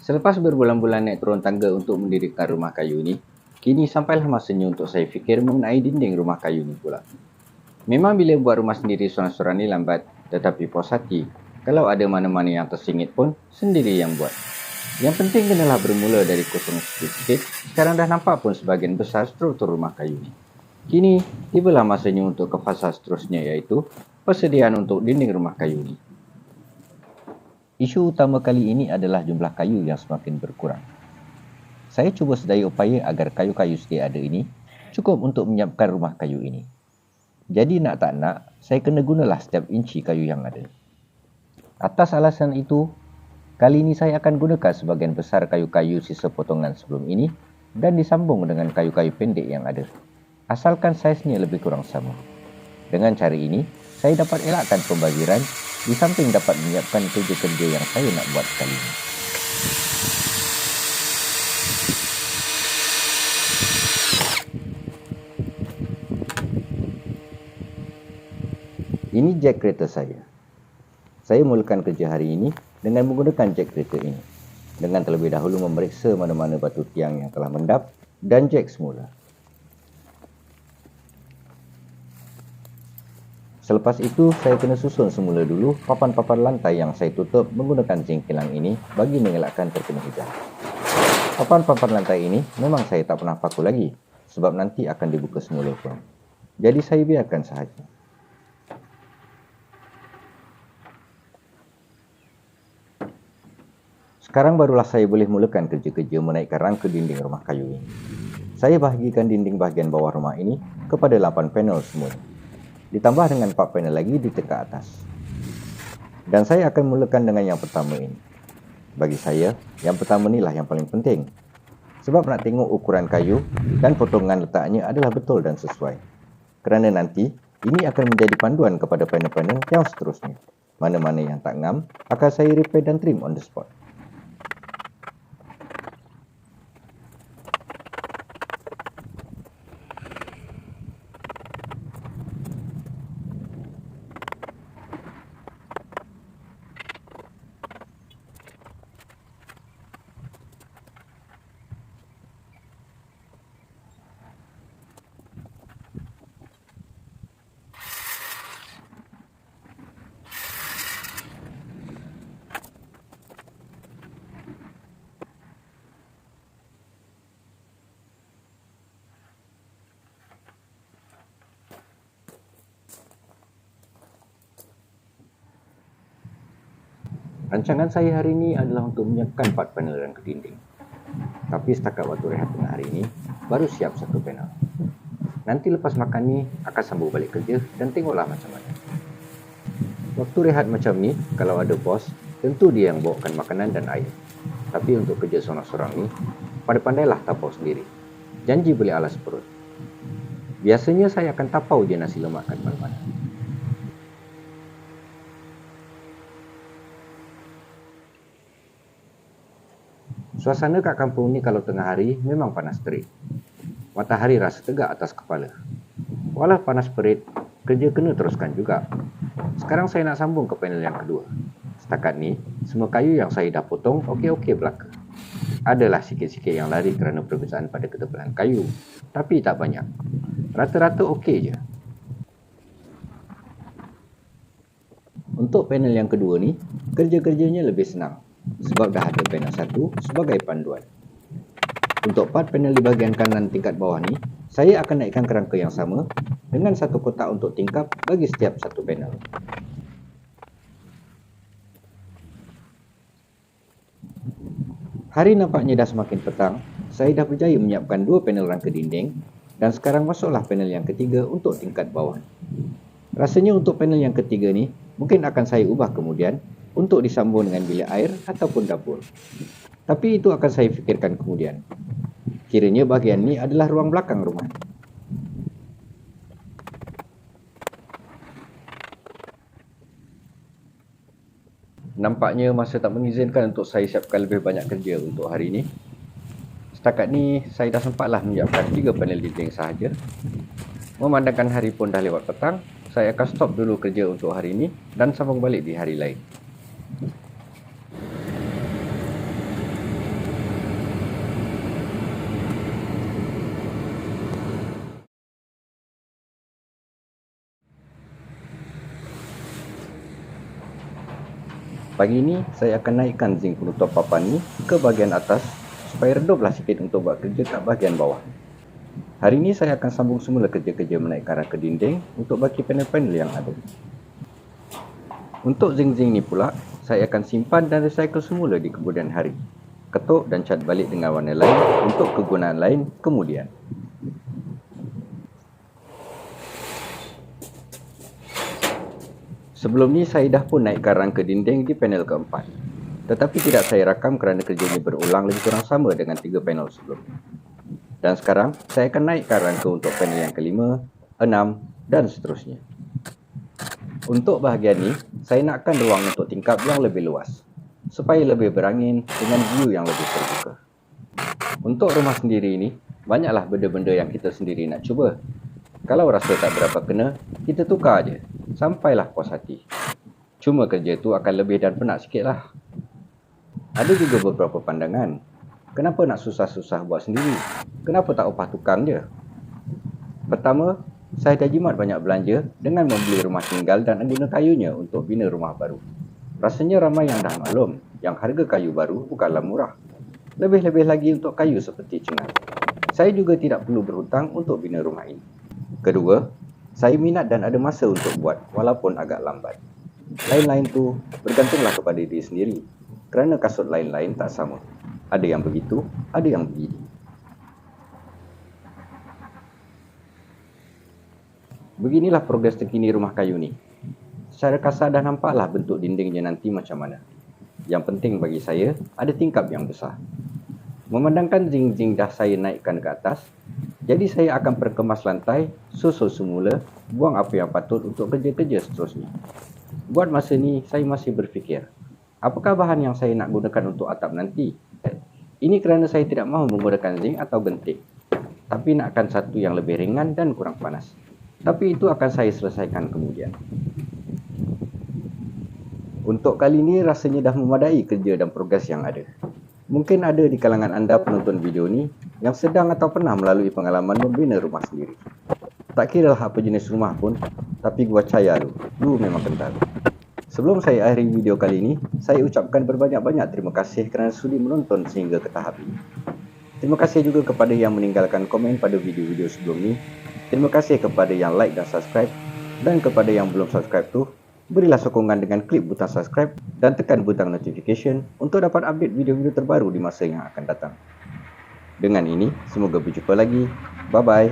Selepas berbulan-bulan naik turun tangga untuk mendirikan rumah kayu ini, kini sampailah masanya untuk saya fikir mengenai dinding rumah kayu ini pula. Memang bila buat rumah sendiri seorang-seorang ni lambat, tetapi puas hati. Kalau ada mana-mana yang tersingit pun, sendiri yang buat. Yang penting kenalah bermula dari kosong sikit-sikit, sekarang dah nampak pun sebahagian besar struktur rumah kayu ini. Kini, tibalah masanya untuk ke fasa seterusnya iaitu persediaan untuk dinding rumah kayu ini. Isu utama kali ini adalah jumlah kayu yang semakin berkurang. Saya cuba sedaya upaya agar kayu-kayu sedia ada ini cukup untuk menyiapkan rumah kayu ini. Jadi nak tak nak, saya kena gunalah setiap inci kayu yang ada. Atas alasan itu, kali ini saya akan gunakan sebahagian besar kayu-kayu sisa potongan sebelum ini dan disambung dengan kayu-kayu pendek yang ada. Asalkan saiznya lebih kurang sama. Dengan cara ini, saya dapat elakkan pembaziran di samping dapat menyiapkan kerja-kerja yang saya nak buat kali ini. Ini jak kereta saya. Saya mulakan kerja hari ini dengan menggunakan jak kereta ini. Dengan terlebih dahulu memeriksa mana-mana batu tiang yang telah mendap dan jak semula. Selepas itu, saya kena susun semula dulu papan-papan lantai yang saya tutup menggunakan zinc kilang ini bagi mengelakkan terkena hujan. Papan-papan lantai ini memang saya tak pernah paku lagi sebab nanti akan dibuka semula pun. Jadi saya biarkan sahaja. Sekarang barulah saya boleh mulakan kerja-kerja menaikkan rangka dinding rumah kayu ini. Saya bahagikan dinding bahagian bawah rumah ini kepada 8 panel semula. Ditambah dengan 4 panel lagi di tingkat atas. Dan saya akan mulakan dengan yang pertama ini. Bagi saya, yang pertama inilah yang paling penting. Sebab nak tengok ukuran kayu dan potongan letaknya adalah betul dan sesuai. Kerana nanti, ini akan menjadi panduan kepada panel-panel yang seterusnya. Mana-mana yang tak ngam, akan saya repair dan trim on the spot. Rancangan saya hari ini adalah untuk menyiapkan 4 panel rangka dinding. Tapi setakat waktu rehat tengah hari ini, baru siap 1 panel. Nanti lepas makan ni, akan sambung balik kerja dan tengoklah macam mana. Waktu rehat macam ni, kalau ada bos, tentu dia yang bawakan makanan dan air. Tapi untuk kerja seorang-seorang ni, pandai-pandailah tapau sendiri. Janji boleh alas perut. Biasanya saya akan tapau je nasi lemak kat mana-mana. Suasana kat kampung ni kalau tengah hari memang panas terik. Matahari rasa tegak atas kepala. Walau panas perit, kerja kena teruskan juga. Sekarang saya nak sambung ke panel yang kedua. Setakat ni, semua kayu yang saya dah potong okey-okey belaka. Adalah sikit-sikit yang lari kerana perbezaan pada ketebalan kayu, tapi tak banyak. Rata-rata okey je. Untuk panel yang kedua ni, kerja-kerjanya lebih senang. Sebab dah ada panel 1 sebagai panduan. Untuk part panel di bahagian kanan tingkat bawah ni, saya akan naikkan kerangka yang sama dengan 1 kotak untuk tingkap bagi setiap 1 panel. Hari nampaknya dah semakin petang. Saya dah berjaya menyiapkan 2 panel rangka dinding dan sekarang masuklah panel yang ketiga untuk tingkat bawah. Rasanya untuk panel yang ketiga ni mungkin akan saya ubah kemudian untuk disambung dengan bilik air ataupun dapur. Tapi itu akan saya fikirkan kemudian. Kiranya bahagian ni adalah ruang belakang rumah. Nampaknya masa tak mengizinkan untuk saya siapkan lebih banyak kerja untuk hari ini. Setakat ni saya dah sempatlah menyiapkan 3 panel dinding sahaja. Memandangkan hari pun dah lewat petang, saya akan stop dulu kerja untuk hari ini dan sambung balik di hari lain. Pagi ini saya akan naikkan zinc penutup papan ni ke bahagian atas supaya reduplah sikit untuk buat kerja kat bahagian bawah. Hari ini saya akan sambung semula kerja-kerja menaikkan rangka dinding untuk baki panel-panel yang ada. Untuk zinc-zinc ni pula, saya akan simpan dan recycle semula di kemudian hari. Ketuk dan cat balik dengan warna lain untuk kegunaan lain kemudian. Sebelum ni saya dah pun naikkan rangka dinding di panel keempat. Tetapi tidak saya rakam kerana kerjanya berulang lebih kurang sama dengan 3 panel sebelum. Dan sekarang saya akan naikkan rangka untuk panel yang kelima, 6 dan seterusnya. Untuk bahagian ni, saya nakkan ruang untuk tingkap yang lebih luas supaya lebih berangin dengan view yang lebih terbuka. Untuk rumah sendiri ni, banyaklah benda-benda yang kita sendiri nak cuba. Kalau rasa tak berapa kena, kita tukar aje sampailah puas hati. Cuma kerja tu akan lebih dan penat sikit lah. Ada juga beberapa pandangan. Kenapa nak susah-susah buat sendiri? Kenapa tak upah tukang je? Pertama, saya dah jimat banyak belanja dengan membeli rumah tinggal dan angguna kayunya untuk bina rumah baru. Rasanya ramai yang dah maklum yang harga kayu baru bukanlah murah. Lebih-lebih lagi untuk kayu seperti cengar. Saya juga tidak perlu berhutang untuk bina rumah ini. Kedua, saya minat dan ada masa untuk buat walaupun agak lambat. Lain-lain tu bergantunglah kepada diri sendiri kerana kasut lain-lain tak sama. Ada yang begitu, ada yang begini. Beginilah progres terkini rumah kayu ni. Secara kasar dah nampaklah bentuk dindingnya nanti macam mana. Yang penting bagi saya, ada tingkap yang besar. Memandangkan zinc-zinc dah saya naikkan ke atas, jadi saya akan perkemas lantai, susul semula, buang apa yang patut untuk kerja-kerja seterusnya. Buat masa ni, saya masih berfikir, apakah bahan yang saya nak gunakan untuk atap nanti? Ini kerana saya tidak mahu menggunakan zinc atau genting, tapi nakkan satu yang lebih ringan dan kurang panas. Tapi itu akan saya selesaikan kemudian. Untuk kali ini rasanya dah memadai kerja dan progres yang ada. Mungkin ada di kalangan anda penonton video ni yang sedang atau pernah melalui pengalaman membina rumah sendiri. Tak kira lah apa jenis rumah pun, tapi gua percaya lu memang kental. Sebelum saya akhiri video kali ini, saya ucapkan berbanyak-banyak terima kasih kerana sudi menonton sehingga ke tahap ini. Terima kasih juga kepada yang meninggalkan komen pada video-video sebelum ni. Terima kasih kepada yang like dan subscribe. Dan kepada yang belum subscribe tu, berilah sokongan dengan klik butang subscribe dan tekan butang notification untuk dapat update video-video terbaru di masa yang akan datang. Dengan ini, semoga berjumpa lagi. Bye-bye.